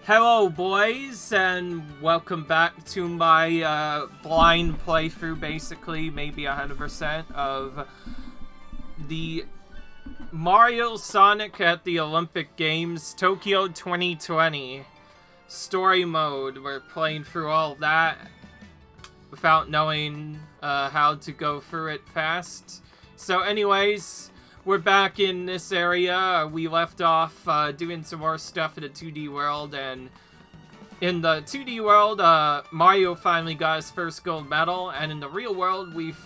Hello boys, and welcome back to my blind playthrough, basically, maybe 100% of the Mario Sonic at the Olympic Games Tokyo 2020 story mode. We're playing through all of that without knowing how to go through it fast. So anyways, we're back in this area. We left off doing some more stuff in the 2D world, and in the 2D world, Mario finally got his first gold medal, and in the real world, we've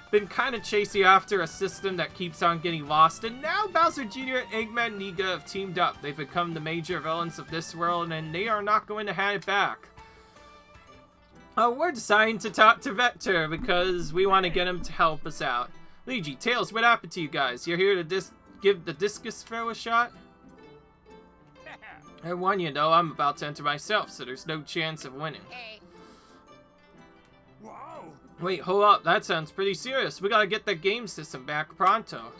been kind of chasing after a system that keeps on getting lost, and now Bowser Jr. and Eggman and Niga have teamed up. They've become the major villains of this world, and they are not going to hand it back. We're deciding to talk to Vector because we want to get him to help us out. Luigi, Tails, what happened to you guys? You're here to give the discus throw a shot? I warn you, though, I'm about to enter myself, so there's no chance of winning. Wow. Wait, hold up. That sounds pretty serious. We gotta get that game system back pronto.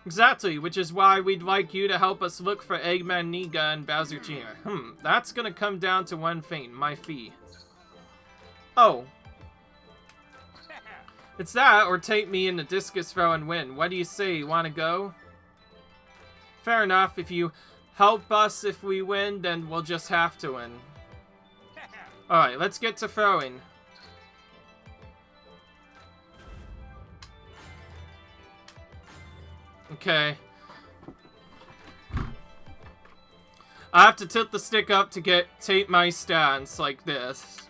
Exactly, which is why we'd like you to help us look for Eggman, Niga, and Bowser Jr. That's gonna come down to one thing, my fee. Oh. It's that, or take me in the discus throw and win. What do you say? You wanna go? Fair enough. If you help us if we win, then we'll just have to win. Alright, let's get to throwing. Okay. I have to tilt the stick up to take my stance like this.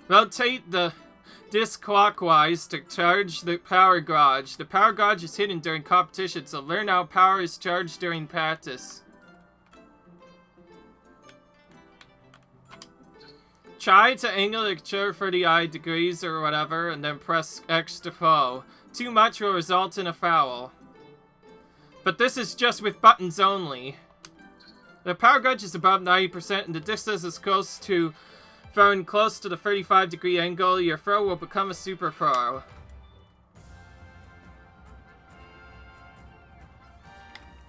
Rotate the disc clockwise to charge the power gauge. The power gauge is hidden during competition, so learn how power is charged during practice. Try to angle the controller 30 degrees or whatever, and then press X to throw. Too much will result in a foul. But this is just with buttons only. The power gauge is above 90%, and the distance is close to throwing close to the 35-degree angle. Your throw will become a super throw.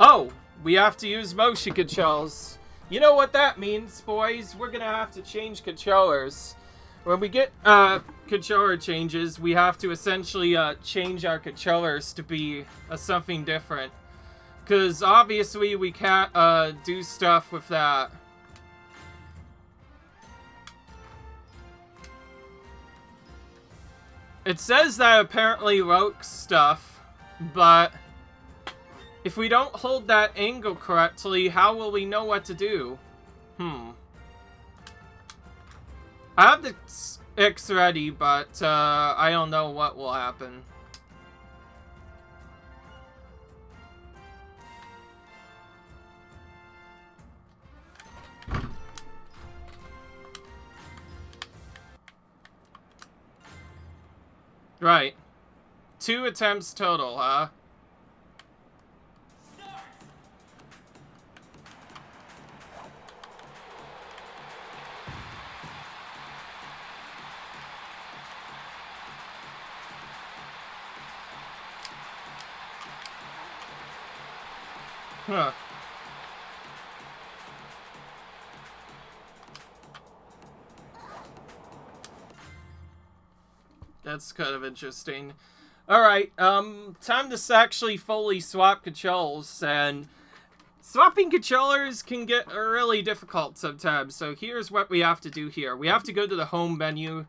Oh, we have to use motion controls. You know what that means, boys. We're gonna have to change controllers. When we get controller changes, we have to essentially change our controllers to be something different. Because obviously we can't do stuff with that. It says that apparently Roke's stuff, but if we don't hold that angle correctly, how will we know what to do? I have the X ready, but I don't know what will happen. Right. 2 attempts total, huh? Huh. That's kind of interesting. Alright, time to actually fully swap controls, and swapping controllers can get really difficult sometimes, so here's what we have to do here. We have to go to the home menu.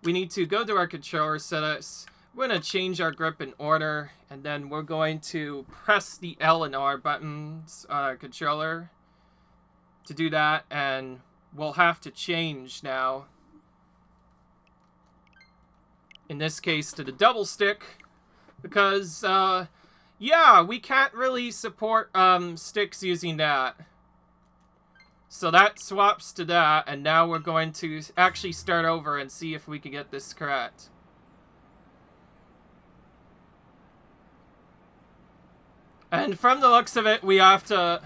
We need to go to our controller settings. We're going to change our grip in order, and then we're going to press the L and R buttons on our controller to do that, and we'll have to change now. In this case, to the double stick, because, yeah, we can't really support, sticks using that. So that swaps to that, and now we're going to actually start over and see if we can get this correct. And from the looks of it, we have to...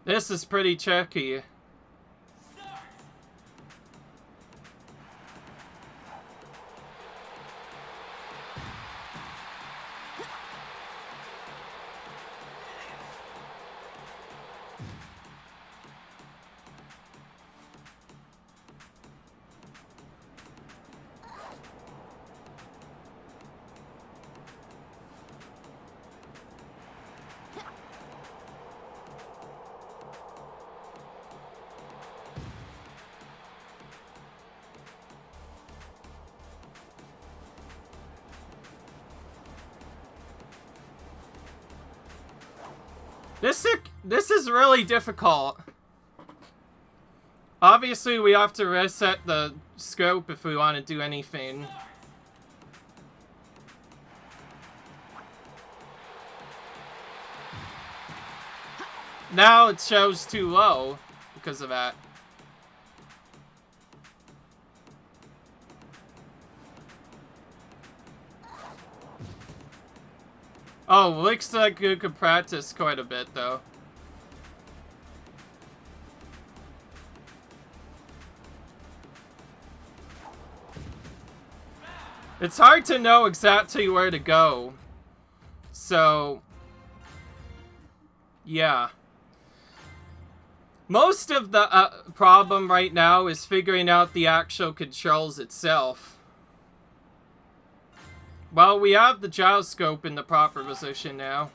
This is pretty tricky. This is really difficult. Obviously, we have to reset the scope if we want to do anything. Now it shows too low because of that. Oh, looks like you could practice quite a bit, though. It's hard to know exactly where to go. So, yeah. Most of the problem right now is figuring out the actual controls itself. Well, we have the gyroscope in the proper position now.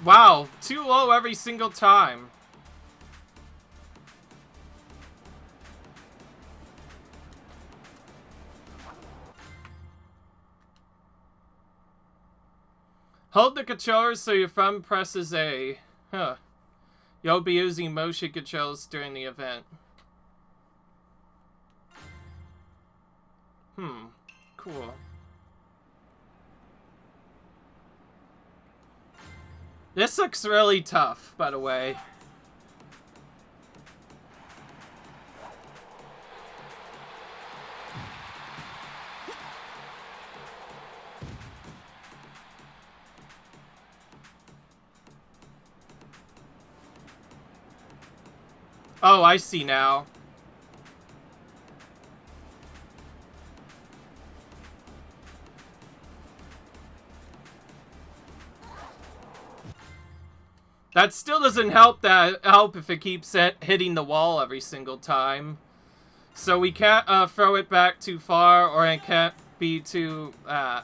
Wow, too low every single time. Hold the controller so your thumb presses A. Huh. You'll be using motion controls during the event. Cool. This looks really tough, by the way. Oh, I see now. That still doesn't help if it keeps hitting the wall every single time. So we can't throw it back too far, or it can't be too... I'm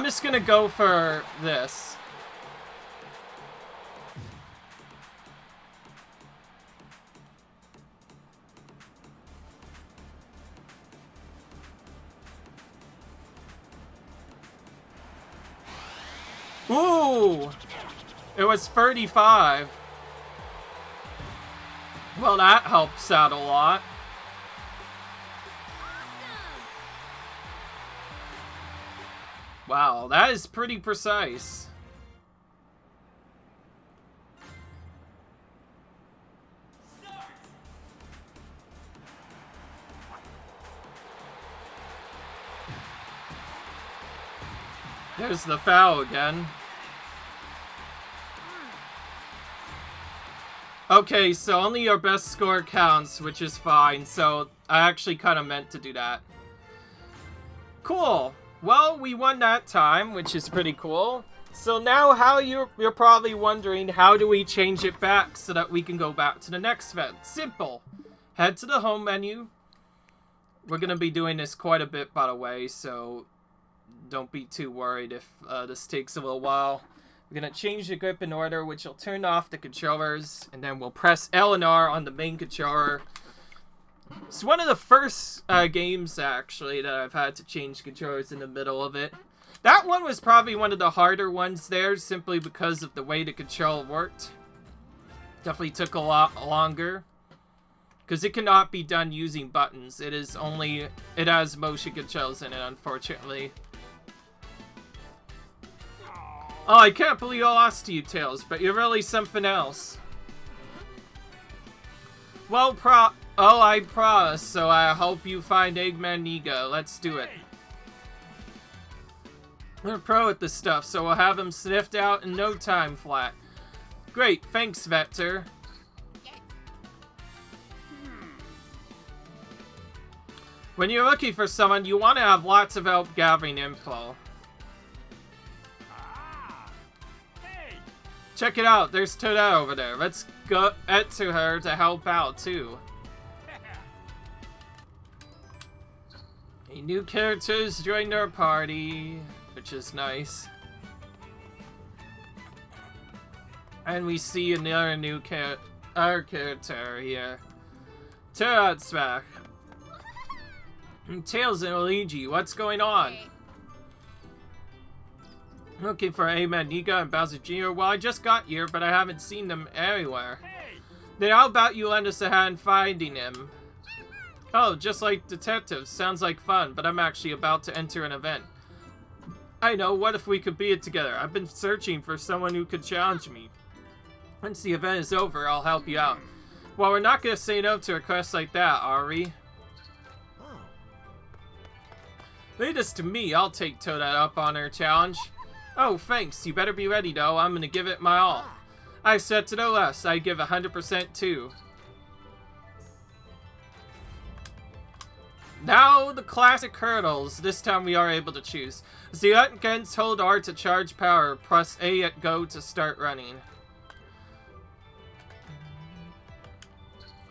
just gonna go for this. Ooh! It was 35. Well, that helps out a lot. Wow, that is pretty precise. There's the foul again. Okay, so only your best score counts, which is fine. So I actually kind of meant to do that. Cool. Well, we won that time, which is pretty cool. So now you're probably wondering, how do we change it back so that we can go back to the next event? Simple. Head to the home menu. We're going to be doing this quite a bit, by the way, so don't be too worried if this takes a little while. We're going to change the grip in order, which will turn off the controllers, and then we'll press L and R on the main controller. It's one of the first games, actually, that I've had to change controllers in the middle of it. That one was probably one of the harder ones there, simply because of the way the control worked. Definitely took a lot longer. Because it cannot be done using buttons. It has motion controls in it, unfortunately. Oh, I can't believe I lost to you, Tails, but you're really something else. Well, I promise, so I hope you find Eggman Niga. Let's do it. We're a pro at this stuff, so we'll have him sniffed out in no time flat. Great, thanks, Vector. When you're looking for someone, you want to have lots of help gathering info. Check it out, there's Toadette over there. Let's go to her to help out, too. A new character's joined our party, which is nice. And we see another new character here. Toadette's back. Tails and Luigi, what's going on? Looking for Eggman Niga and Bowser Jr. Well, I just got here, but I haven't seen them anywhere. Then how about you lend us a hand finding him? Oh, just like detectives. Sounds like fun, but I'm actually about to enter an event. I know, what if we could be it together? I've been searching for someone who could challenge me. Once the event is over, I'll help you out. Well, we're not gonna say no to a quest like that, are we? Lead us to me, I'll take Toadette up on her challenge. Oh, thanks. You better be ready, though. I'm gonna give it my all. I said to no less. I give 100% too. Now, the classic hurdles. This time we are able to choose. As the against hold R to charge power. Press A at go to start running.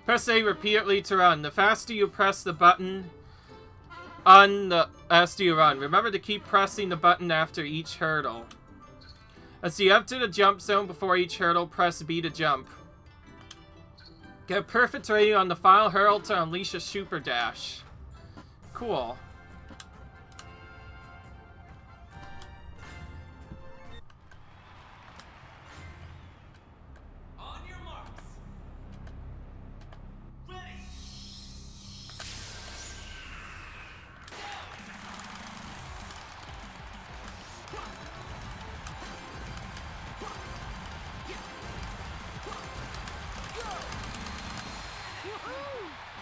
Press A repeatedly to run. The faster you press the button as you run. Remember to keep pressing the button after each hurdle. As you enter the jump zone before each hurdle, press B to jump. Get a perfect rating on the final hurdle to unleash a super dash. Cool. On your marks. Ready.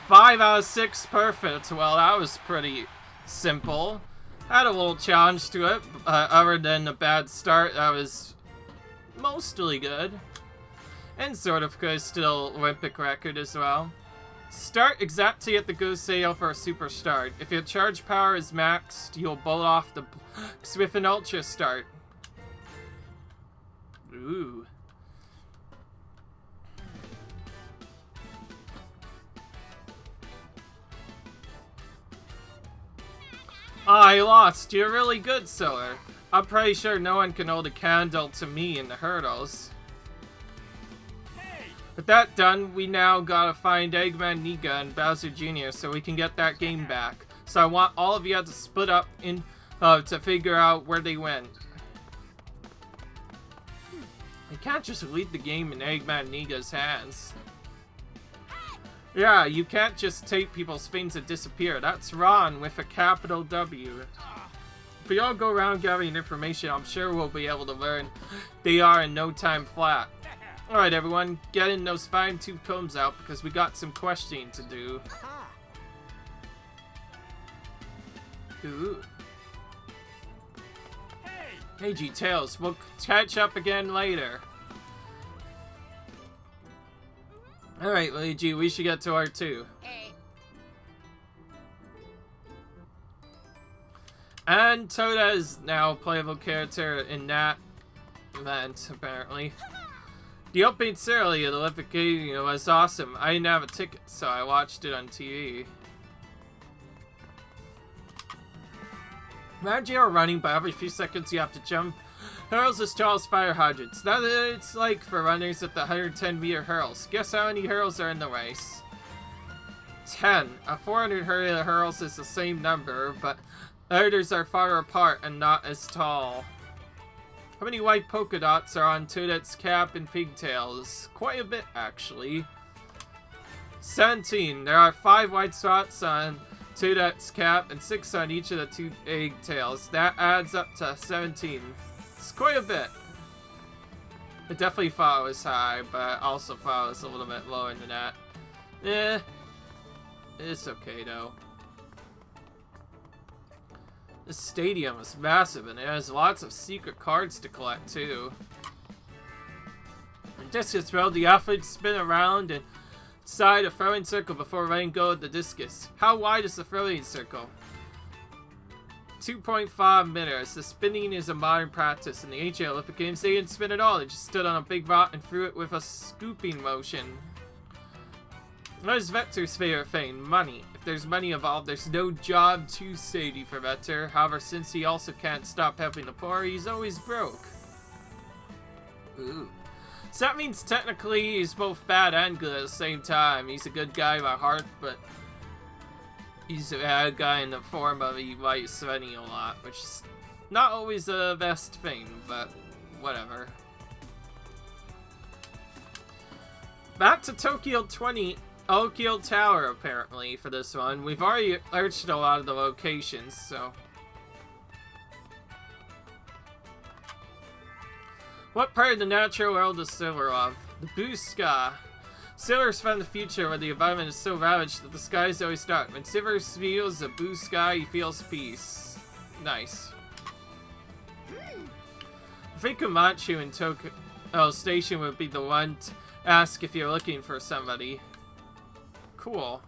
5 out of 6 perfect. Well, that was pretty simple. Had a little challenge to it, other than a bad start. That was mostly good. And sort of good, still Olympic record as well. Start exactly at the go sale for a super start. If your charge power is maxed, you'll bolt off the blocks with an ultra start. Ooh. I lost. You're really good, Solar. I'm pretty sure no one can hold a candle to me in the hurdles. With that done, we now gotta find Eggman Niga and Bowser Jr. so we can get that game back. So I want all of you to split up in to figure out where they went. You can't just leave the game in Eggman Niga's hands. Yeah, you can't just take people's things and disappear. That's wrong with a capital W. If we all go around gathering information, I'm sure we'll be able to learn they are in no time flat. Alright everyone, get in those fine-tooth combs out because we got some questioning to do. Ooh. Hey G-Tails, we'll catch up again later. Alright, Luigi, we should get to R2. And Toadette is now a playable character in that event, apparently. The opening ceremony of the Olympic Games was awesome. I didn't have a ticket, so I watched it on TV. Imagine you're running, but every few seconds you have to jump. Hurls as tall as fire hydrants. That's what it's like for runners at the 110-meter hurls. Guess how many hurls are in the race? 10. A 400 hurls is the same number, but others are far apart and not as tall. How many white polka dots are on Toadette's cap and pigtails? Quite a bit, actually. 17. There are 5 white spots on Tudek's cap and 6 on each of the 2 egg tails. That adds up to 17. It's quite a bit. I definitely thought it was high, but I also thought it was a little bit lower than that. Eh. It's okay, though. This stadium is massive, and it has lots of secret cards to collect, too. The discus throw, the athletes spin around and inside a throwing circle before letting go of the discus. How wide is the throwing circle? 2.5 meters. The spinning is a modern practice. In the ancient Olympic Games, they didn't spin at all. They just stood on a big rock and threw it with a scooping motion. What is Vector's favorite thing? Money. If there's money involved, there's no job too shady for Vector. However, since he also can't stop helping the poor, he's always broke. Ooh. So that means technically he's both bad and good at the same time. He's a good guy by heart, but he's a bad guy in the form of he likes Svenny a lot, which is not always the best thing, but whatever. Back to Tokyo Tower, apparently, for this one. We've already searched a lot of the locations, so... What part of the natural world is Sailor of? The blue sky. Sailors found the future where the environment is so ravaged that the sky is always dark. When Sailor feels the blue sky, he feels peace. Nice. I think Komachu in Tokyo Station would be the one to ask if you're looking for somebody. Cool.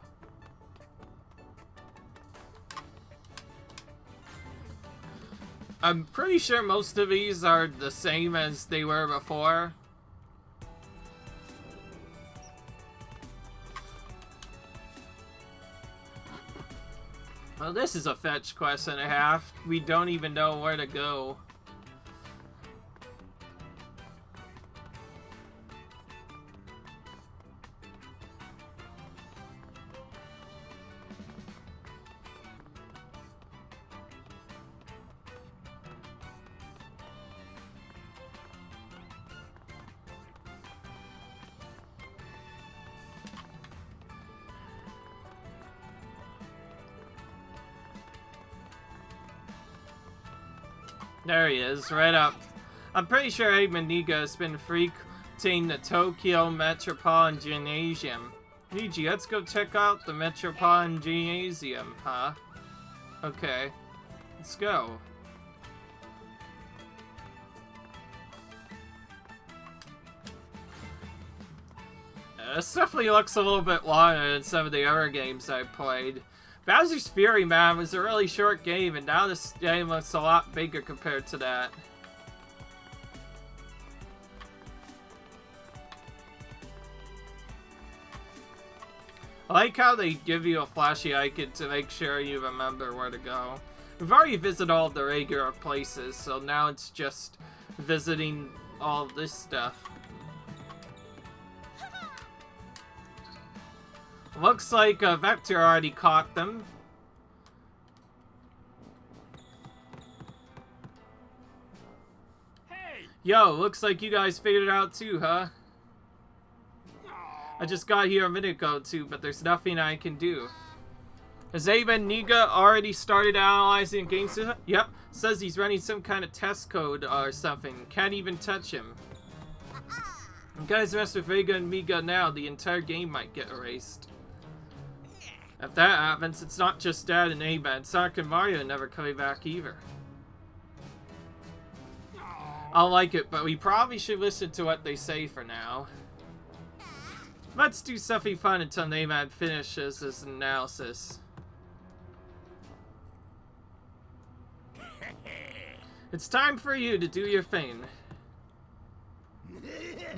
I'm pretty sure most of these are the same as they were before. Well, this is a fetch quest and a half. We don't even know where to go. There he is, right up. I'm pretty sure Eggman Niga has been frequenting the Tokyo Metropolitan Gymnasium. Niji, let's go check out the Metropolitan Gymnasium, huh? Okay. Let's go. This definitely looks a little bit longer than some of the other games I've played. Bowser's Fury, man, was a really short game, and now this game looks a lot bigger compared to that. I like how they give you a flashy icon to make sure you remember where to go. We've already visited all the regular places, so now it's just visiting all this stuff. Looks like Vector already caught them. Hey! Yo, looks like you guys figured it out too, huh? I just got here a minute ago too, but there's nothing I can do. Has Eggman Niga already started analyzing the game system? Yep, says he's running some kind of test code or something. Can't even touch him. You guys mess with Vega and Miga now, the entire game might get erased. If that happens, it's not just Dad and Eggman. Sonic and Mario never coming back either. I'll like it, but we probably should listen to what they say for now. Let's do something fun until Eggman finishes his analysis. It's time for you to do your thing.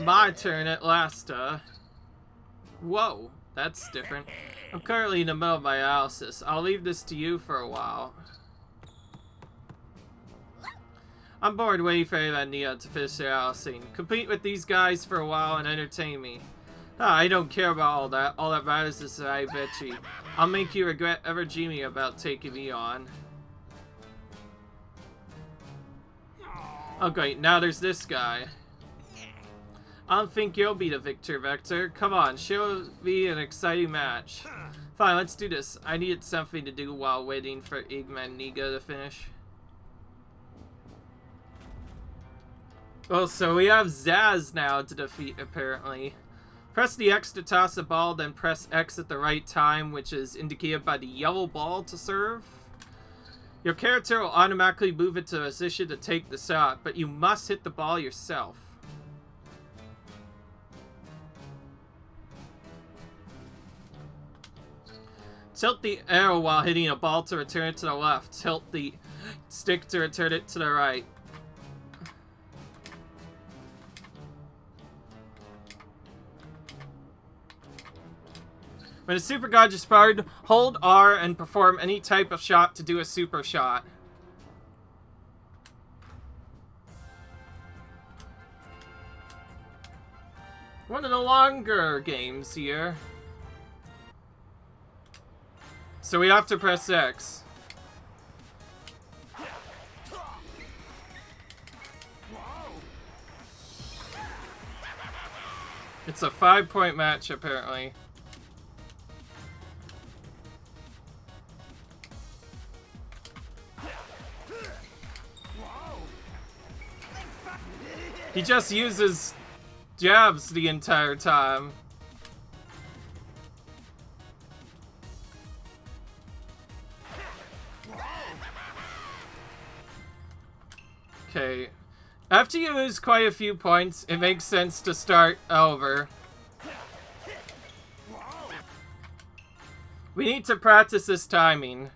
My turn at last, Whoa, that's different. I'm currently in the middle of my analysis. I'll leave this to you for a while. I'm bored waiting for Nia to finish their analysis. Compete with these guys for a while and entertain me. I don't care about all that. All that matters is that I bet you. I'll make you regret ever dreaming about taking me on. Oh great, now there's this guy. I don't think you'll be the victor, Vector. Come on, show me an exciting match. Fine, let's do this. I needed something to do while waiting for Igma and Niga to finish. Well, so we have Zaz now to defeat, apparently. Press the X to toss the ball, then press X at the right time, which is indicated by the yellow ball to serve. Your character will automatically move into a position to take the shot, but you must hit the ball yourself. Tilt the arrow while hitting a ball to return it to the left. Tilt the stick to return it to the right. When a super god is fired, hold R and perform any type of shot to do a super shot. One of the longer games here. So we have to press X. It's a 5-point match, apparently. He just uses jabs the entire time. Okay. After you lose quite a few points, it makes sense to start over. We need to practice this timing.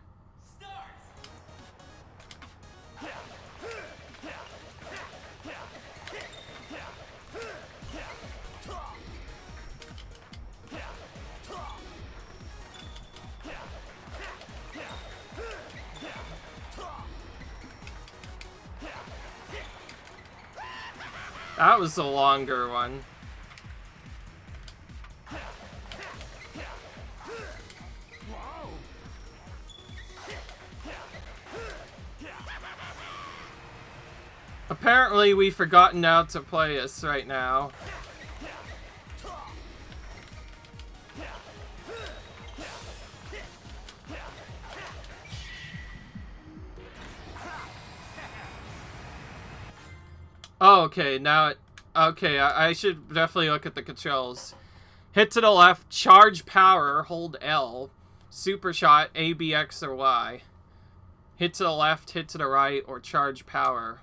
That was the longer one. Apparently, we've forgotten how to play this right now. Oh, okay, now it... Okay, I should definitely look at the controls. Hit to the left, charge power, hold L. Super shot, A, B, X, or Y. Hit to the left, hit to the right, or charge power.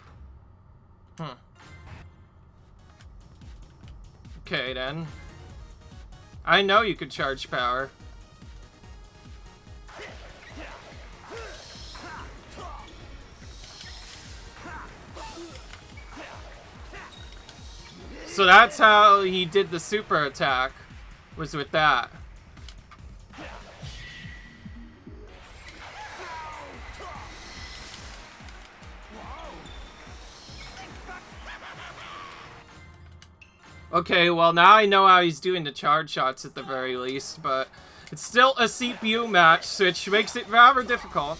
Okay, then. I know you could charge power. So that's how he did the super attack, was with that. Okay, well now I know how he's doing the charge shots at the very least, but it's still a CPU match, which makes it rather difficult.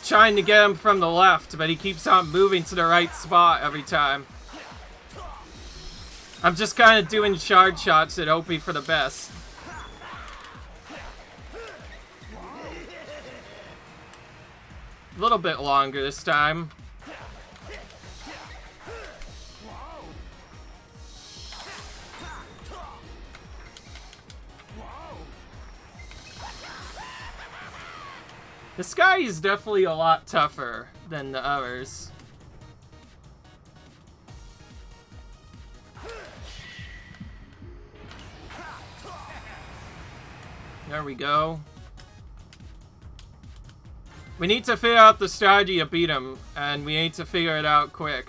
Trying to get him from the left, but he keeps on moving to the right spot every time. I'm just kind of doing charge shots and hoping for the best. A little bit longer this time. This guy is definitely a lot tougher than the others. There we go. We need to figure out the strategy to beat him, and we need to figure it out quick.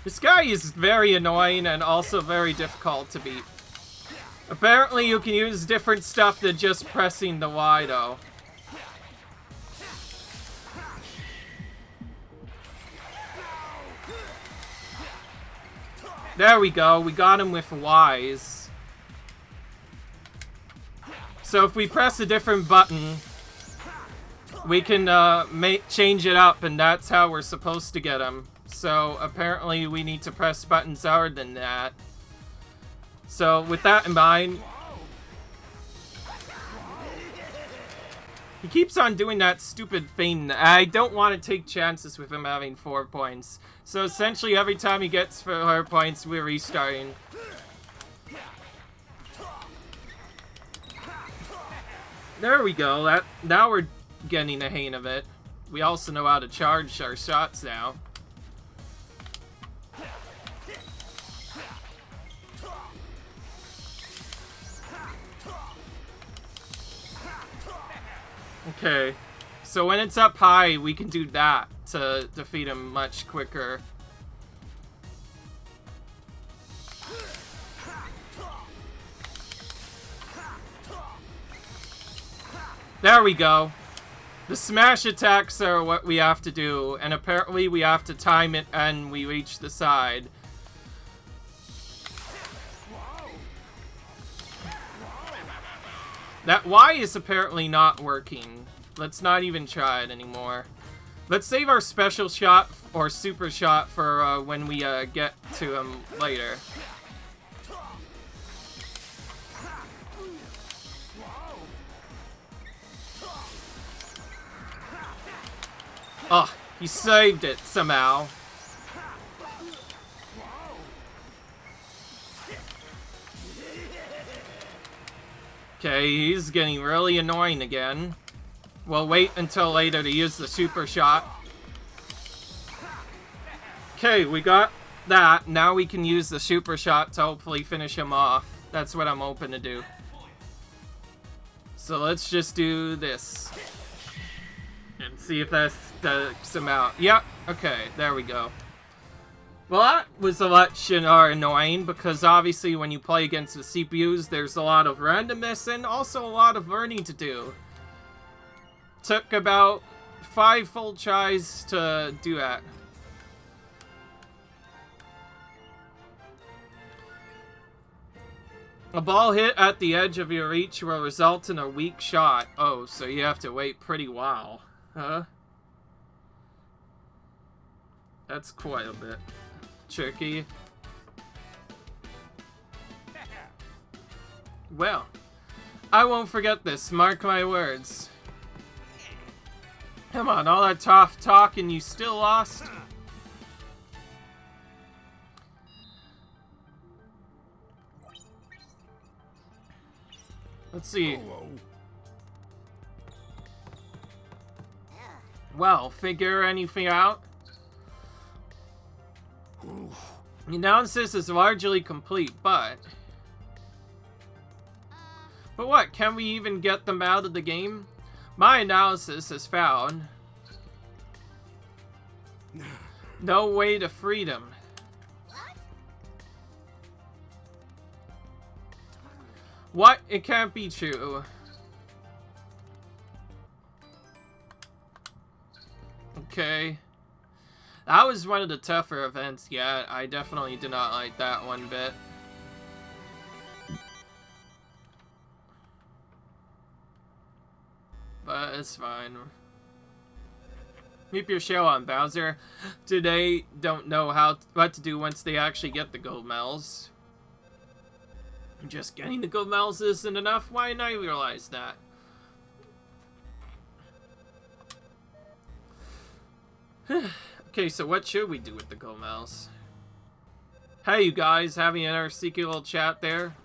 This guy is very annoying and also very difficult to beat. Apparently you can use different stuff than just pressing the Y though. There we go. We got him with Wise. So if we press a different button, we can change it up, and that's how we're supposed to get him. So apparently we need to press buttons harder than that. So with that in mind, he keeps on doing that stupid thing. I don't want to take chances with him having 4 points. So essentially every time he gets 4 points, we're restarting. There we go. Now we're getting the hang of it. We also know how to charge our shots now. Okay, so when it's up high, we can do that to defeat him much quicker. There we go. The smash attacks are what we have to do, and apparently we have to time it and we reach the side. That Y is apparently not working. Let's not even try it anymore. Let's save our special shot or super shot for when we get to him later. Oh, he saved it somehow. Okay, he's getting really annoying again. We'll wait until later to use the super shot. Okay, we got that. Now we can use the super shot to hopefully finish him off. That's what I'm hoping to do. So let's just do this. And see if that takes him out. Yep, okay, there we go. Well, that was a lot annoying, because obviously when you play against the CPUs, there's a lot of randomness and also a lot of learning to do. Took about 5 full tries to do that. A ball hit at the edge of your reach will result in a weak shot. Oh, so you have to wait pretty while. Huh? That's quite a bit tricky. Well, I won't forget this, mark my words. Come on, all that tough talk and you still lost? Let's see. Well, figure anything out? The analysis is largely complete, but what? Can we even get them out of the game? My analysis has found no way to freedom. What? It can't be true. Okay. That was one of the tougher events yet. I definitely did not like that one bit. But it's fine. Keep your show on, Bowser. Today don't know what to do once they actually get the gold medals. Just getting the gold medals isn't enough? Why didn't I realize that? Okay, so what should we do with the gold medals? Hey, you guys, having our secret little chat there?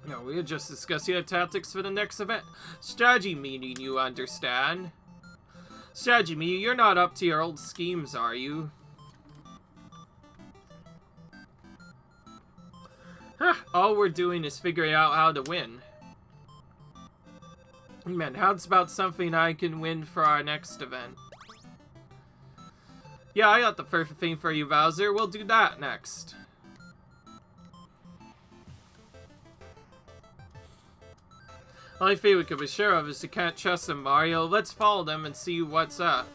No, we were just discussing the tactics for the next event. Strategy meeting, you understand? Strategy meeting, you're not up to your old schemes, are you? Huh, all we're doing is figuring out how to win. Man, how's about something I can win for our next event? Yeah, I got the perfect thing for you, Bowser. We'll do that next. Only thing we can be sure of is you can't trust them, Mario. Let's follow them and see what's up.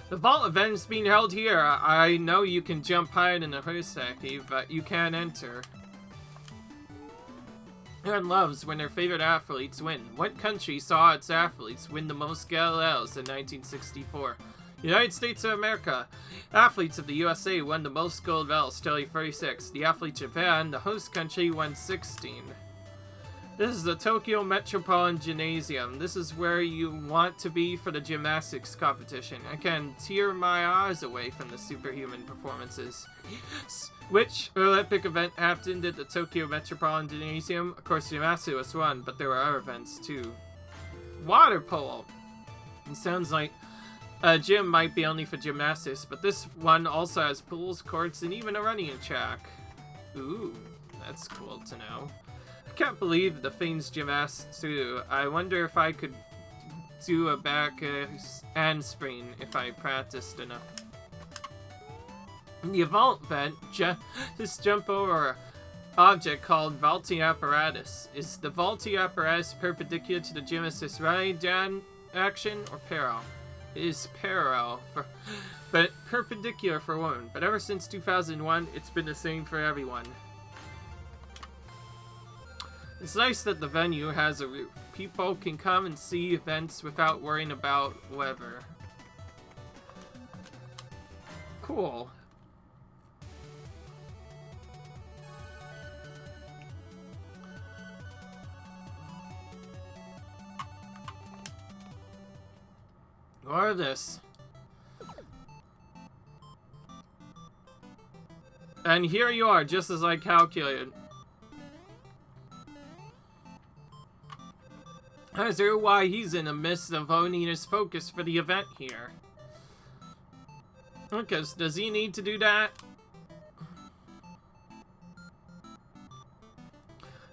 The vault event is being held here. I know you can jump high in the Hoseki, but you can't enter. Everyone loves when their favorite athletes win. What country saw its athletes win the most Galileos in 1964? United States of America. Athletes of the USA won the most gold medals, tally 36. The athlete Japan, the host country, won 16. This is the Tokyo Metropolitan Gymnasium. This is where you want to be for the gymnastics competition. I can tear my eyes away from the superhuman performances. Which Olympic event happened at the Tokyo Metropolitan Gymnasium? Of course, gymnastics was one, but there were other events too. Water polo. It sounds like a gym might be only for gymnastics, but this one also has pools, courts, and even a running track. Ooh, that's cool to know. I can't believe the Fane's gymnasts too. I wonder if I could do a back handspring if I practiced enough. In the vault vent, just jump over an object called vaulting apparatus. Is the vaulting apparatus perpendicular to the gymnast's running down action or parallel? It is parallel, but perpendicular for women. But ever since 2001, it's been the same for everyone. It's nice that the venue has a roof. People can come and see events without worrying about weather. Cool. Or this. And here you are, just as I calculated. I wonder why he's in the midst of honing his focus for the event here. Because does he need to do that?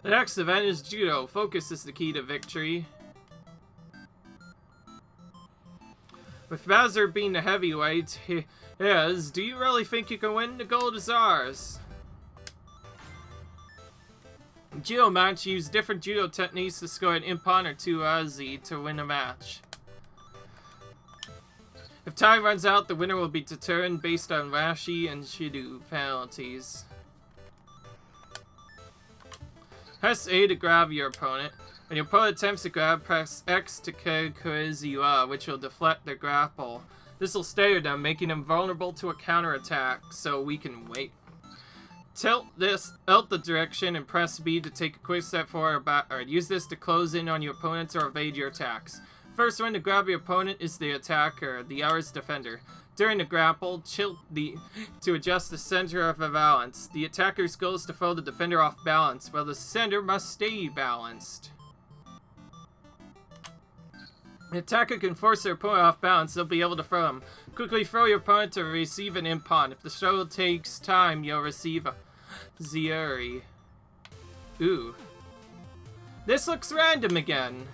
The next event is judo. Focus is the key to victory. With Bowser being the heavyweight he is, do you really think you can win? The gold is ours. Judo match, use different judo techniques to score an ippon or 2 azi to win a match. If time runs out, the winner will be determined based on Rashi and Shido penalties. Press A to grab your opponent. When your opponent attempts to grab, press X to Koiziwa, which will deflect their grapple. This will stagger them, making them vulnerable to a counterattack, so we can wait. Tilt this out the direction and press B to take a quick step forward or backward. Use this to close in on your opponents or evade your attacks. First one to grab your opponent is the attacker, the other's defender. During the grapple, tilt to adjust the center of a balance. The attacker's goal is to throw the defender off balance, while the center must stay balanced. The attacker can force their opponent off balance, they'll be able to throw them. Quickly throw your opponent to receive an ippon. If the struggle takes time, you'll receive a Ziuri. Ooh. This looks random again.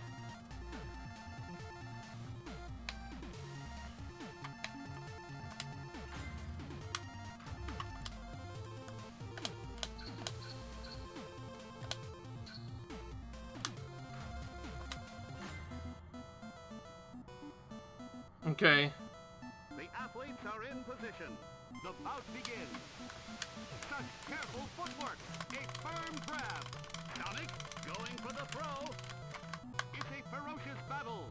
Okay. The athletes are in position. The bout begins. Such careful footwork. A firm grab. Sonic going for the throw. It's a ferocious battle.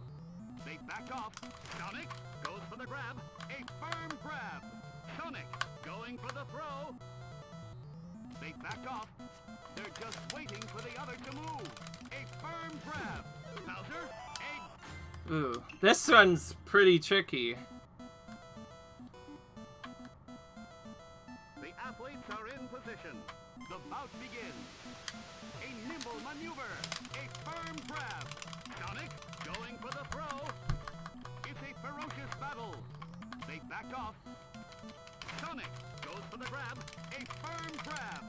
They back off. Sonic goes for the grab. A firm grab. Sonic going for the throw. They back off. They're just waiting for the other to move. A firm grab. Bowser, a... Ooh, this one's pretty tricky. The athletes are in position. The bout begins. A nimble maneuver. A firm grab. Sonic going for the throw. It's a ferocious battle. They back off. Sonic goes for the grab. A firm grab.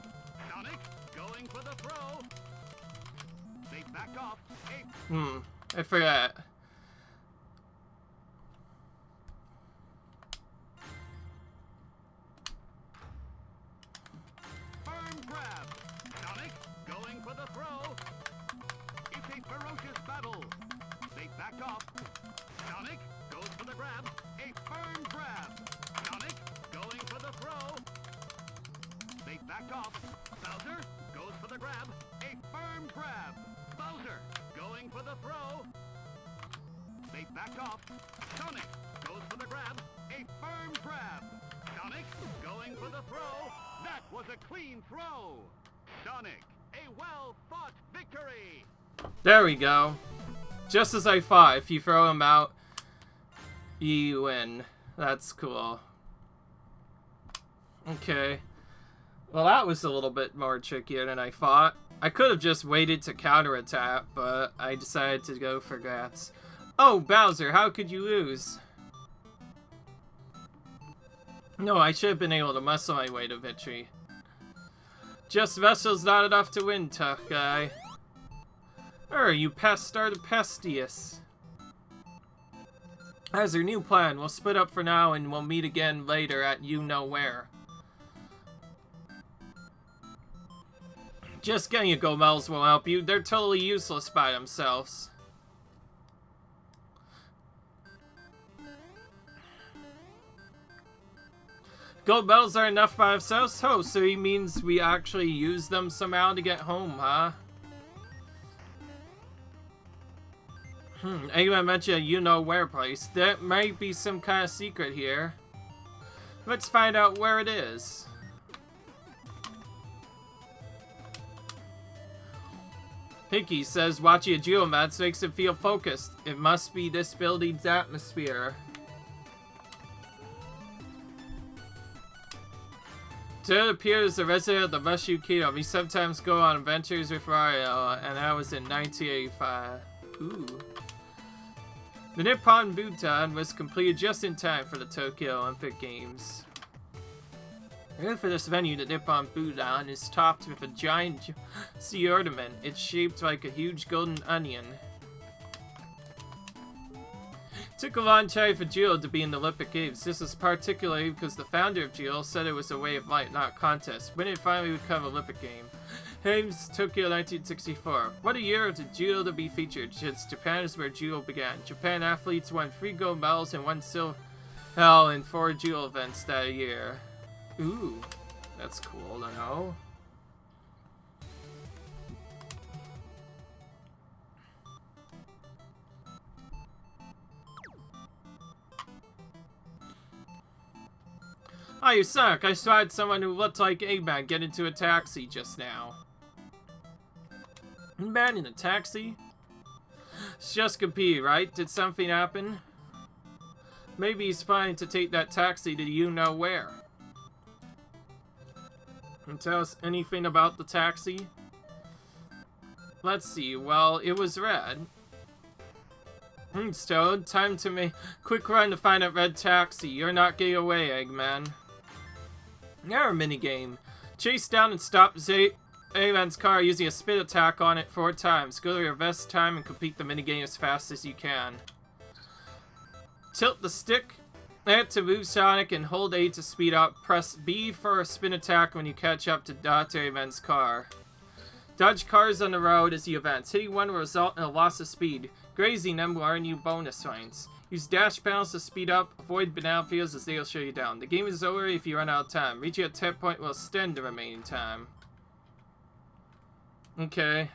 Sonic going for the throw. They back off. I forgot. Firm grab. Sonic going for the throw. It's a ferocious battle. They back off. Sonic goes goes for the grab. A firm grab. Sonic going for the throw. They backed off. Bowser goes for the grab. A firm grab. Bowser going for the throw. They backed off. Sonic goes for the grab. A firm grab. Sonic going for the throw. That was a clean throw. Sonic, a well-fought victory. There we go. Just as I thought, if you throw him out, you win. That's cool. Okay. Well, that was a little bit more trickier than I thought. I could have just waited to counterattack, but I decided to go for grabs. Oh, Bowser, how could you lose? No, I should have been able to muscle my way to victory. Just muscle's not enough to win, tough guy. You pest are the pestiest. As our new plan, we'll split up for now and we'll meet again later at you-know-where. Just getting your gold medals won't help you. They're totally useless by themselves. Gold medals are enough by themselves? Oh, so he means we actually use them somehow to get home, huh? Anyone mentioned a you-know-where place. There might be some kind of secret here. Let's find out where it is. Pinky says watching a geomatch makes him feel focused. It must be this building's atmosphere. So it appears the resident of the Mushroom Kingdom. We sometimes go on adventures with Mario, and that was in 1985. Ooh. The Nippon Budokan was completed just in time for the Tokyo Olympic Games. And for this venue, the Nippon Budokan is topped with a giant sea ornament. It's shaped like a huge golden onion. It took a long time for Jewel to be in the Olympic Games. This is particularly because the founder of Jewel said it was a way of life, not a contest. When it finally became an Olympic game. Games Tokyo 1964. What a year to Jewel to be featured, since Japan is where Jewel began. Japan athletes won 3 gold medals and 1 silver medal in 4 Jewel events that year. Ooh, that's cool to know. Oh, you suck. I spotted someone who looked like Eggman get into a taxi just now. Man in a taxi? It's just competing, right? Did something happen? Maybe he's planning to take that taxi to you-know-where. Can you tell us anything about the taxi? Let's see. Well, it was red. Stone, time to make quick run to find that red taxi. You're not getting away, Eggman. Now a minigame. Chase down and stop Eggman's car using a spin attack on it 4 times. Go to your best time and complete the minigame as fast as you can. Tilt the stick to move Sonic and hold A to speed up. Press B for a spin attack when you catch up to dodge Eggman's car. Dodge cars on the road as you advance. Hitting one will result in a loss of speed. Grazing them will earn you bonus points. Use dash panels to speed up. Avoid banana fields as they will show you down. The game is over if you run out of time. Reaching a 10 point will extend the remaining time. Okay.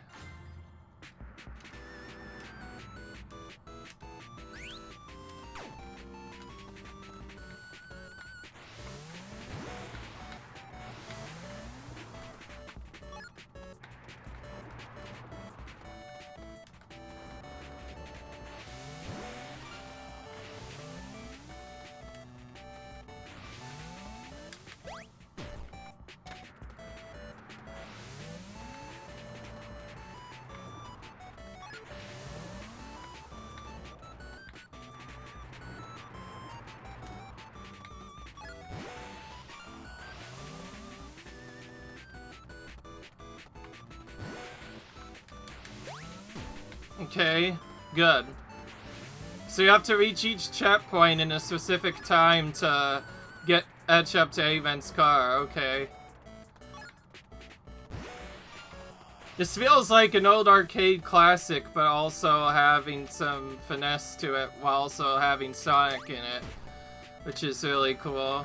Okay, good. So you have to reach each checkpoint in a specific time to get etch up to Eggman's car, okay. This feels like an old arcade classic, but also having some finesse to it, while also having Sonic in it, which is really cool.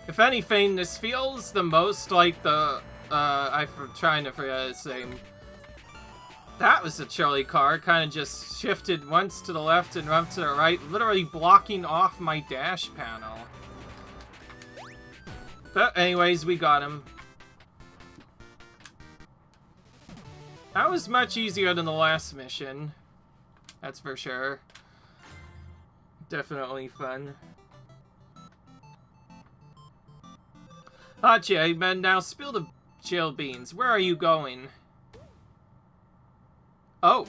If anything, this feels the most like the, I'm trying to forget its name. That was a chilly car, kind of just shifted once to the left and once to the right, literally blocking off my dash panel. But anyways, we got him. That was much easier than the last mission. That's for sure. Definitely fun. Hachi, Eggman, now spill the chill beans. Where are you going? Oh.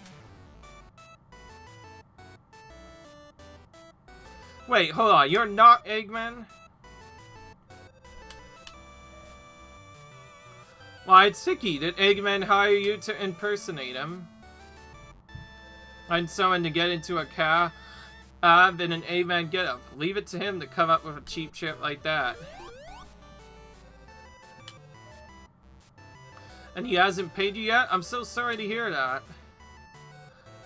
Wait, hold on. You're not Eggman? Why, it's Tiki. Did Eggman hire you to impersonate him? Find someone to get into a cab in an Eggman getup. Leave it to him to come up with a cheap trick like that. And he hasn't paid you yet? I'm so sorry to hear that.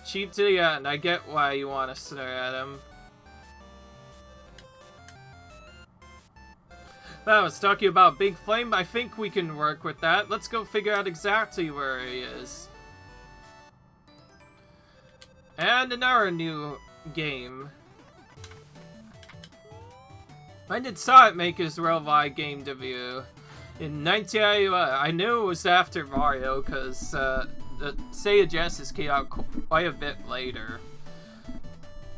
Cheap to the end. I get why you want to stare at him. I was talking about Big Flame. I think we can work with that. Let's go figure out exactly where he is. And another new game. When did Sonic make his worldwide game debut? In 1991. I knew it was after Mario, because the Sega Genesis came out quite a bit later.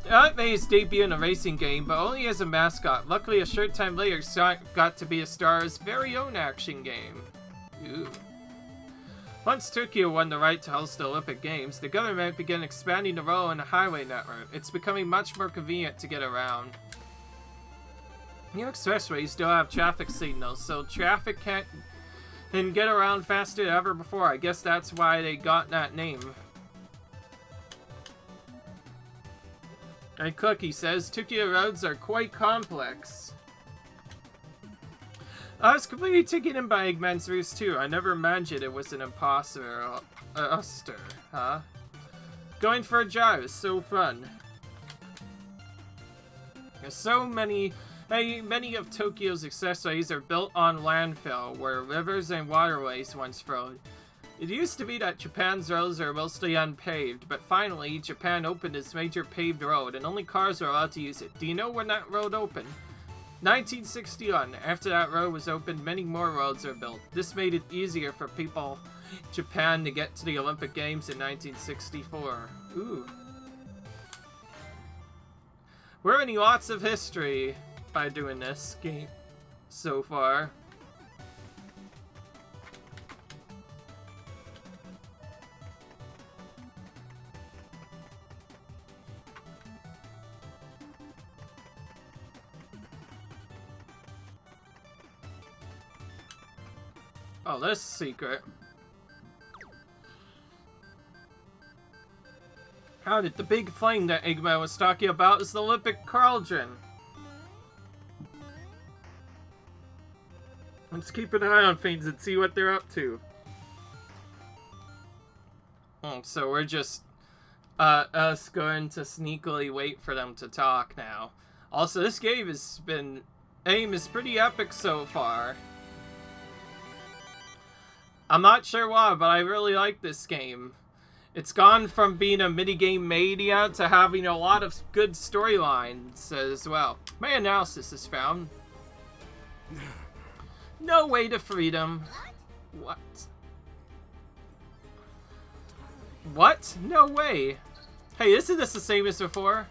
Sonic made his debut in a racing game, but only as a mascot. Luckily, a short time later, Sonic got to be a star of his very own action game. Ooh. Once Tokyo won the right to host the Olympic Games, the government began expanding the road in the highway network. It's becoming much more convenient to get around. New expressways don't have traffic signals, so traffic can get around faster than ever before. I guess that's why they got that name. And Cookie says, Tokyo roads are quite complex. I was completely taken in by Eggman's ruse too. I never imagined it was an imposter, huh? Going for a drive is so fun. There's so many of Tokyo's accessories are built on landfill, where rivers and waterways once flowed. It used to be that Japan's roads are mostly unpaved, but finally, Japan opened its major paved road, and only cars are allowed to use it. Do you know when that road opened? 1961. After that road was opened, many more roads were built. This made it easier for people in Japan to get to the Olympic Games in 1964. Ooh. We're learning lots of history by doing this game so far. Oh, this secret. How did the big flame that Eggman was talking about is the Olympic cauldron? Let's keep an eye on things and see what they're up to. So we're just us going to sneakily wait for them to talk now. Also, this game has been is pretty epic so far. I'm not sure why, but I really like this game. It's gone from being a minigame mania to having a lot of good storylines as well. My analysis is found. No way to freedom. What? What? No way. Hey, isn't this the same as before?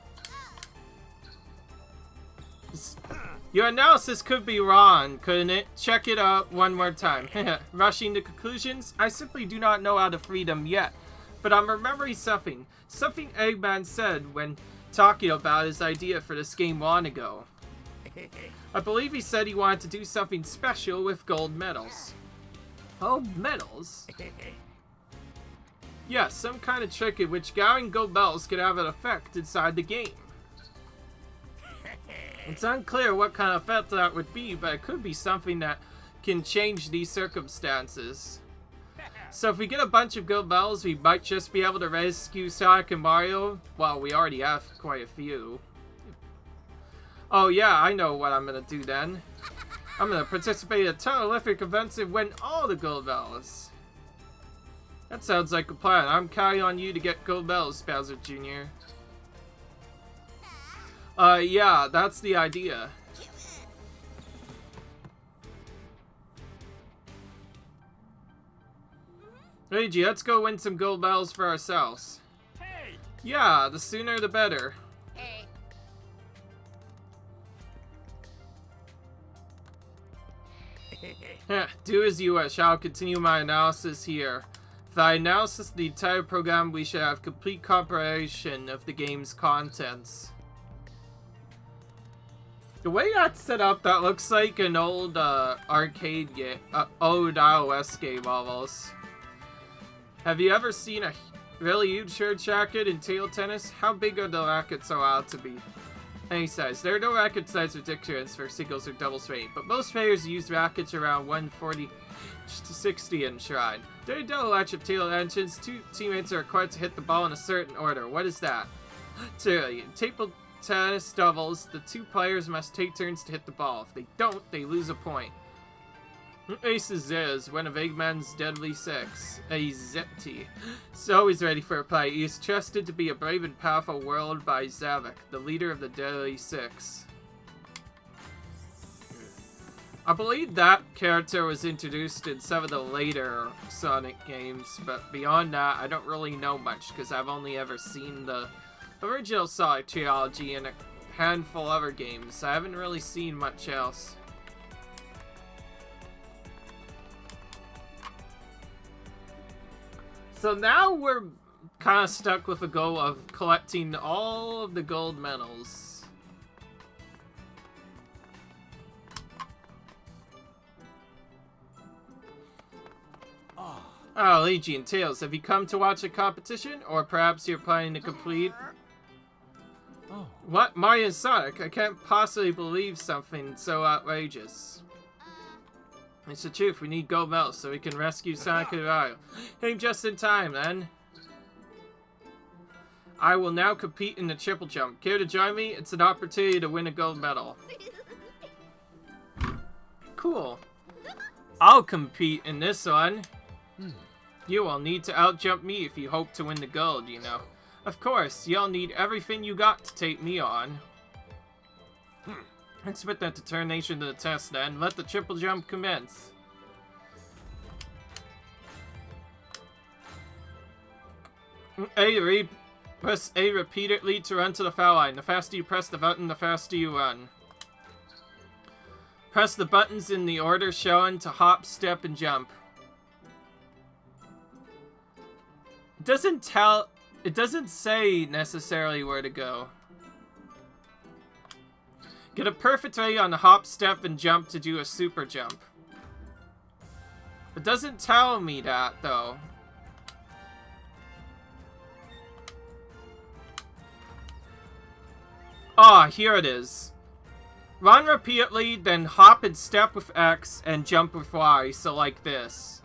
Your analysis could be wrong, couldn't it? Check it out one more time. Rushing to conclusions? I simply do not know how to freedom yet. But I'm remembering something. Something Eggman said when talking about his idea for this game long ago. I believe he said he wanted to do something special with gold medals. Oh, medals? Yes, some kind of trick in which gathering gold medals could have an effect inside the game. It's unclear what kind of effect that would be, but it could be something that can change these circumstances. So if we get a bunch of gold medals, we might just be able to rescue Sonic and Mario. Well, we already have quite a few. Oh yeah, I know what I'm gonna do then. I'm gonna participate in Olympic events and win all the gold medals. That sounds like a plan. I'm counting on you to get gold medals, Bowser Jr. Yeah, that's the idea. Luigi, let's go win some gold medals for ourselves. Hey! Yeah, the sooner the better. Hey. Do as you wish. I'll continue my analysis here. If I analysis the entire program, we should have complete comprehension of the game's contents. The way that's set up, that looks like an old arcade game, old iOS game almost. Have you ever seen a really huge shirt jacket in table tennis? How big are the rackets allowed to be? Any size. There are no racket size restrictions for singles or doubles rating, but most players use rackets around 140 to 60 inch wide. During double electric table engines, two teammates are required to hit the ball in a certain order. What is that? Clearly, in table tennis doubles, the two players must take turns to hit the ball. If they don't, they lose a point. Aces is one of Eggman's deadly six, a Zepti. So always ready for a play. He is trusted to be a brave and powerful world by Zavok, the leader of the deadly six. I believe that character was introduced in some of the later Sonic games, but beyond that, I don't really know much because I've only ever seen the original Sonic trilogy and a handful of other games. I haven't really seen much else. So now we're kind of stuck with the goal of collecting all of the gold medals. Oh, Luigi and Tails, have you come to watch a competition? Or perhaps you're planning to complete... Oh. What? Mario and Sonic? I can't possibly believe something so outrageous. It's the truth, we need gold medals so we can rescue Sonic and Mario. Came just in time, then. I will now compete in the triple jump. Care to join me? It's an opportunity to win a gold medal. Cool. I'll compete in this one. You will need to outjump me if you hope to win the gold, you know. Of course, you'll need everything you got to take me on. Let's put that determination to the test then. Let the triple jump commence. Press A repeatedly to run to the foul line. The faster you press the button, the faster you run. Press the buttons in the order shown to hop, step, and jump. It doesn't say necessarily where to go. Get a perfect rate on the hop, step, and jump to do a super jump. It doesn't tell me that, though. Ah, here it is. Run repeatedly, then hop and step with X, and jump with Y, so like this.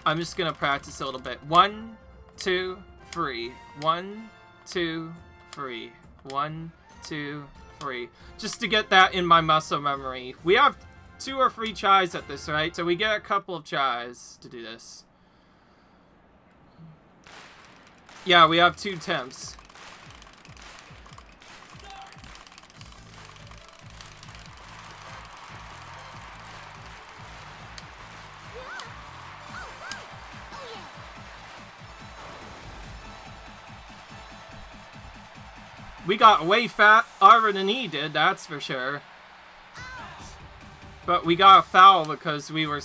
I'm just gonna practice a little bit. 1, 2, 3. 1, 2, 3. 1, 2, 3. Just to get that in my muscle memory. We have 2 or 3 tries at this, right? So we get a couple of tries to do this. Yeah, we have 2 attempts. We got way farther than he did, that's for sure. But we got a foul because we were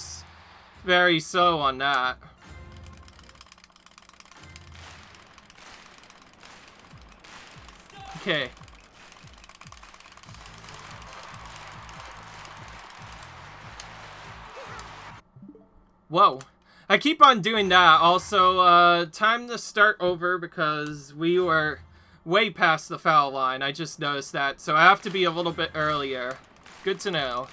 very slow on that. Okay. Whoa. I keep on doing that. Also, time to start over because we were way past the foul line. I just noticed that. So I have to be a little bit earlier. Good to know.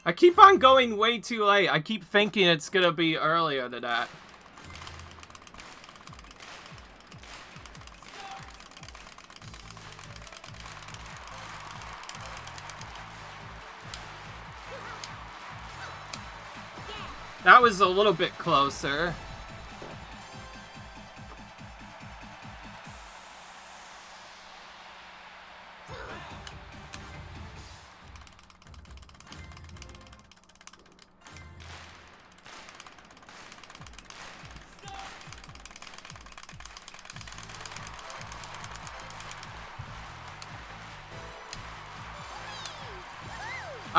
I keep on going way too late. I keep thinking it's gonna be earlier than that. That was a little bit closer.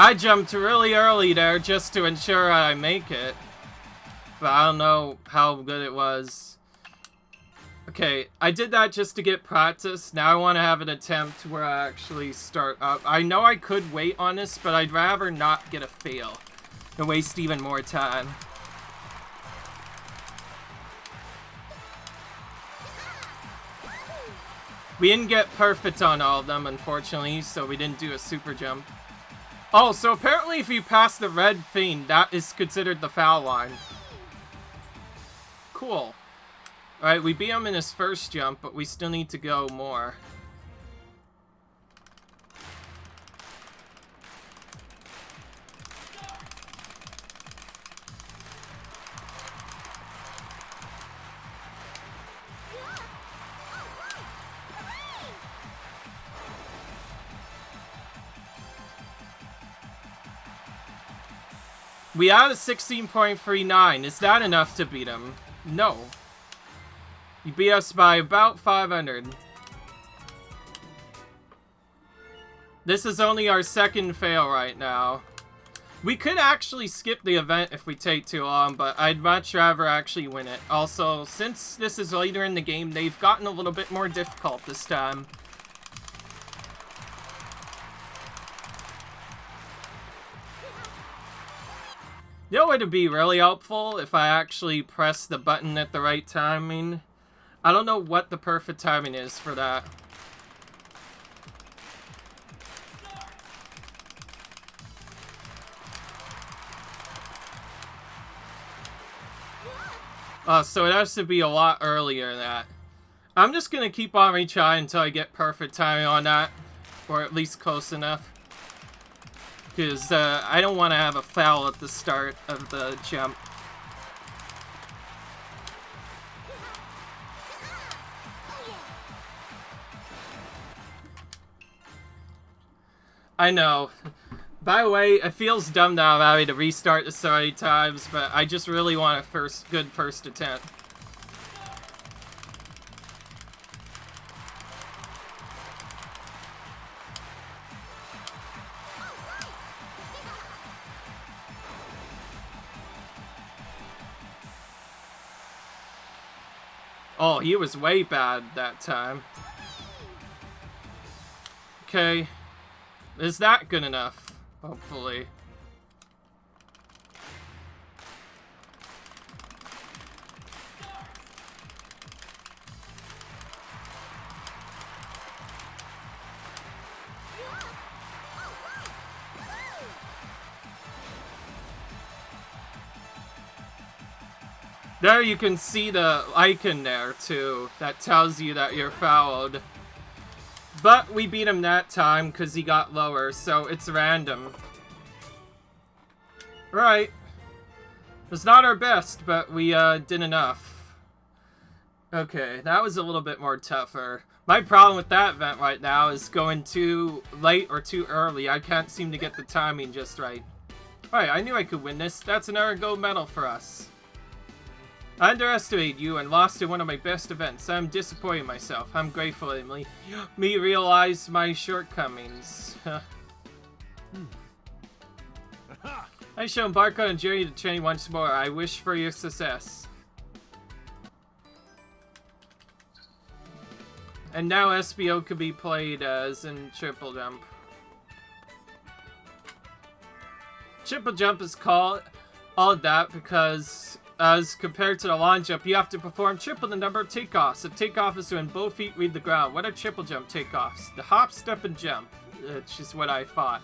I jumped really early there just to ensure I make it. But I don't know how good it was. Okay, I did that just to get practice. Now I want to have an attempt where I actually start up. I know I could wait on this, but I'd rather not get a fail and waste even more time. We didn't get perfect on all of them, unfortunately, so we didn't do a super jump. Oh, so apparently if you pass the red thing, that is considered the foul line. Cool. Alright, we beat him in his first jump, but we still need to go more. We had a 16.39. Is that enough to beat him? No. You beat us by about 500. This is only our second fail right now. We could actually skip the event if we take too long, but I'd much rather actually win it. Also, since this is later in the game, they've gotten a little bit more difficult this time. You know what would be really helpful if I actually press the button at the right timing? I don't know what the perfect timing is for that. So it has to be a lot earlier than that. I'm just gonna keep on retrying until I get perfect timing on that. Or at least close enough. Because I don't want to have a foul at the start of the jump. I know. By the way, it feels dumb now I'm having to restart this so many times, but I just really want a good first attempt. Oh, he was way bad that time. Okay. Is that good enough? Hopefully. There you can see the icon there too, that tells you that you're fouled. But we beat him that time because he got lower, so it's random. Right. It's not our best, but we did enough. Okay, that was a little bit more tougher. My problem with that event right now is going too late or too early. I can't seem to get the timing just right. Alright, I knew I could win this. That's another gold medal for us. I underestimated you and lost in one of my best events. I'm disappointed in myself. I'm grateful that me realize my shortcomings. I shall embark on a journey to train once more. I wish for your success. And now SBO could be played as in triple jump. Triple jump is called all of that because as compared to the long jump, you have to perform triple the number of takeoffs. A takeoff is when both feet reach the ground. What are triple jump takeoffs? The hop, step, and jump, which is what I thought.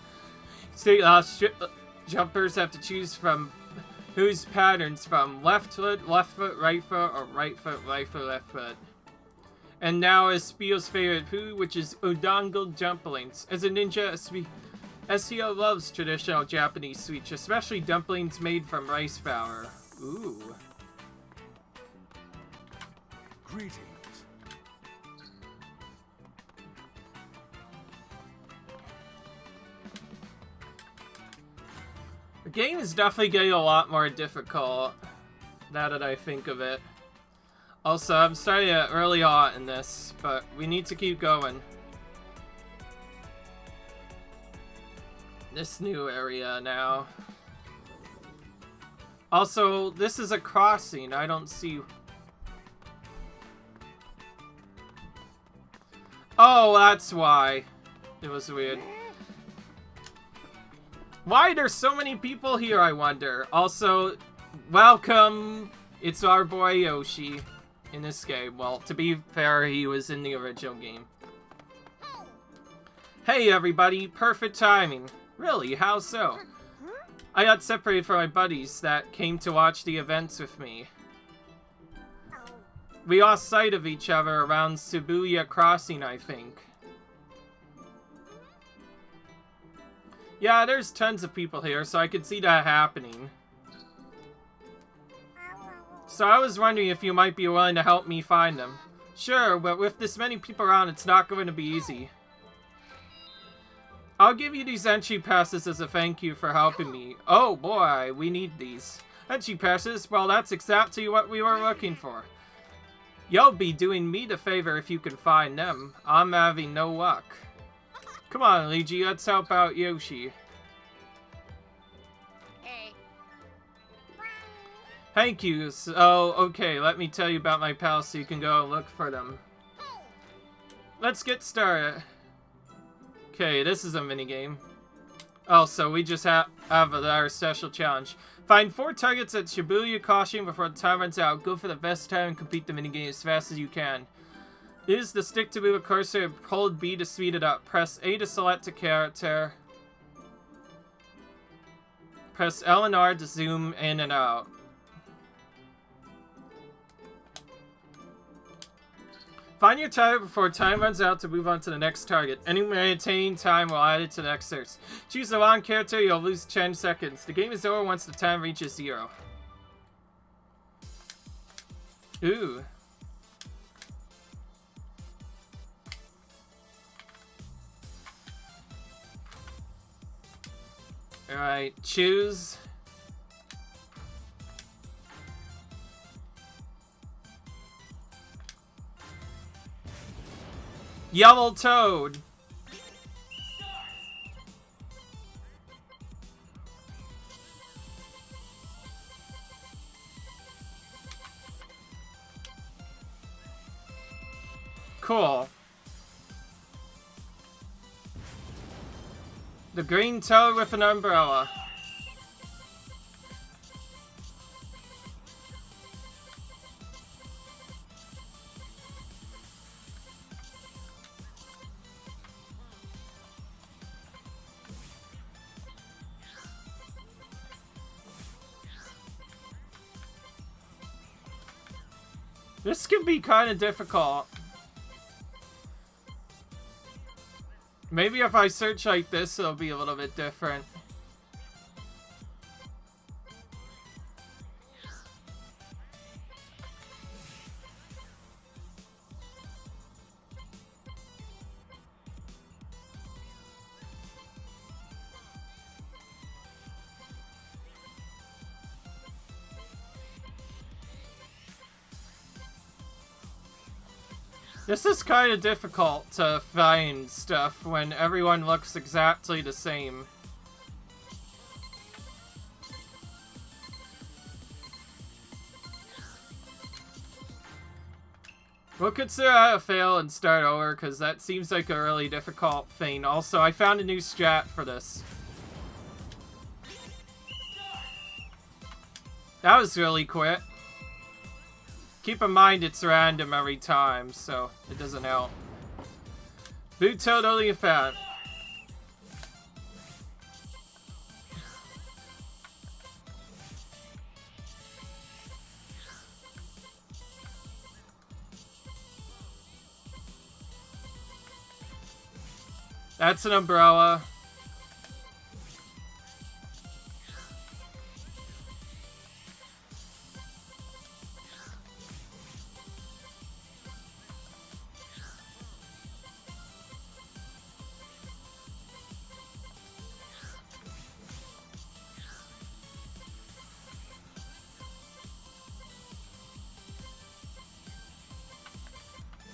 Jumpers have to choose from whose patterns from left foot, right foot, or right foot, left foot. And now is Spio's favorite food, which is udongo dumplings. As a ninja, Spio loves traditional Japanese sweets, especially dumplings made from rice flour. Ooh. Greetings. The game is definitely getting a lot more difficult, now that I think of it. Also, I'm starting it early on in this, but we need to keep going. This new area now. Also, this is a crossing. I don't see... Oh, that's why. It was weird. Why there's so many people here, I wonder. Also, welcome. It's our boy Yoshi in this game. Well, to be fair, he was in the original game. Hey everybody, perfect timing. Really, how so? I got separated from my buddies that came to watch the events with me. We lost sight of each other around Shibuya Crossing, I think. Yeah, there's tons of people here, so I could see that happening. So I was wondering if you might be willing to help me find them. Sure, but with this many people around, it's not going to be easy. I'll give you these entry passes as a thank you for helping me. Oh boy, we need these. Entry passes? Well, that's exactly what we were looking for. You'll be doing me the favor if you can find them. I'm having no luck. Come on, Luigi, let's help out Yoshi. Hey. Thank you. So, okay, let me tell you about my pals so you can go and look for them. Let's get started. Okay, this is a minigame. Oh, so we just have our special challenge. Find 4 targets at Shibuya Crossing before the time runs out. Go for the best time and complete the minigame as fast as you can. Use the stick to move a cursor and hold B to speed it up. Press A to select a character. Press L and R to zoom in and out. Find your target before time runs out to move on to the next target. Any maintaining time will add it to the next search. Choose the wrong character, you'll lose 10 seconds. The game is over once the time reaches 0. Ooh. Alright, choose. Yellow Toad. Cool. The green toad with an umbrella. This could be kind of difficult. Maybe if I search like this, it'll be a little bit different. This is kind of difficult to find stuff when everyone looks exactly the same. We'll consider that a fail and start over, because that seems like a really difficult thing. Also, I found a new strat for this. That was really quick. Keep in mind it's random every time, so it doesn't help. Boot totally found. That's an umbrella.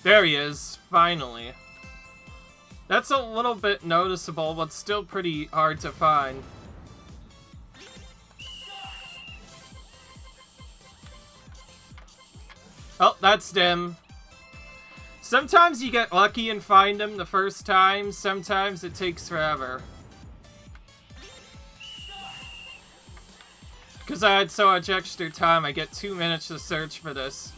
There he is, finally. That's a little bit noticeable, but still pretty hard to find. Oh, that's Dim. Sometimes you get lucky and find him the first time, sometimes it takes forever. Because I had so much extra time, I get 2 minutes to search for this.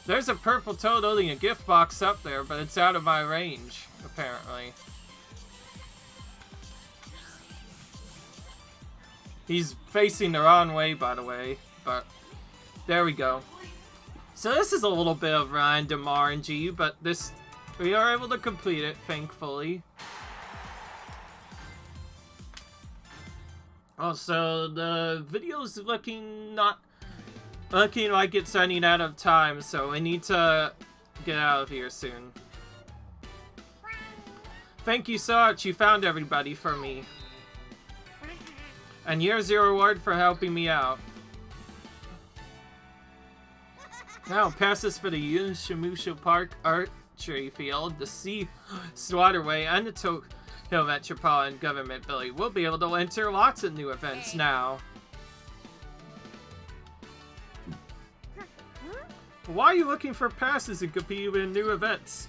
There's a purple toad holding a gift box up there, but it's out of my range, apparently. He's facing the wrong way, by the way, but there we go. So this is a little bit of random RNG, but we are able to complete it, thankfully. Also, the video's looking like it's running out of time, so I need to get out of here soon. Thank you so much, you found everybody for me. And here's your reward for helping me out. Now, passes for the Yushimusha Park Archery Field, the Sea Waterway, and the Tokyo Metropolitan Government Building. We'll be able to enter lots of new events now. Why are you looking for passes and compete in new events?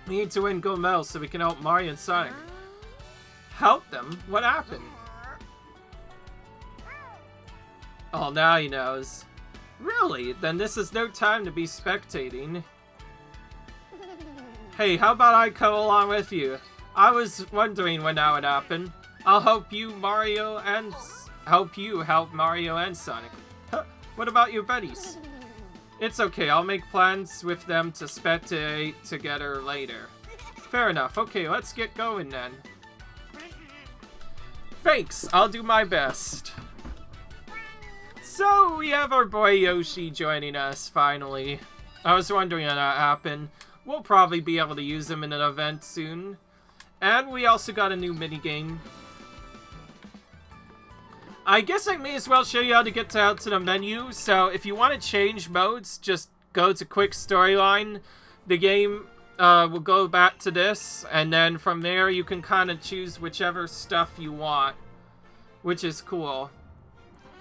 We need to win gold medals so we can help Mario and Sonic. Help them? What happened? Oh, now he knows. Really? Then this is no time to be spectating. Hey, how about I come along with you? I was wondering when that would happen. I'll help you, help Mario and Sonic. Huh, what about your buddies? It's okay, I'll make plans with them to spectate together later. Fair enough. Okay, let's get going then. Thanks, I'll do my best. So, we have our boy Yoshi joining us, finally. I was wondering how that happened. We'll probably be able to use him in an event soon. And we also got a new minigame. I guess I may as well show you how to get out to the menu. So, if you want to change modes, just go to Quick Storyline. The game will go back to this, and then from there you can kind of choose whichever stuff you want, which is cool.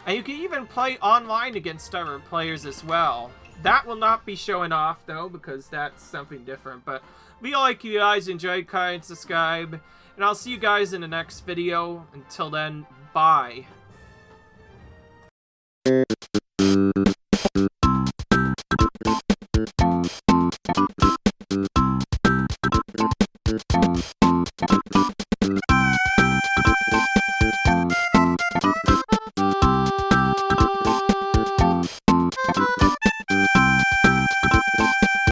And you can even play online against other players as well. That will not be showing off, though, because that's something different. But we like you guys enjoy, comment, and subscribe. And I'll see you guys in the next video. Until then, bye.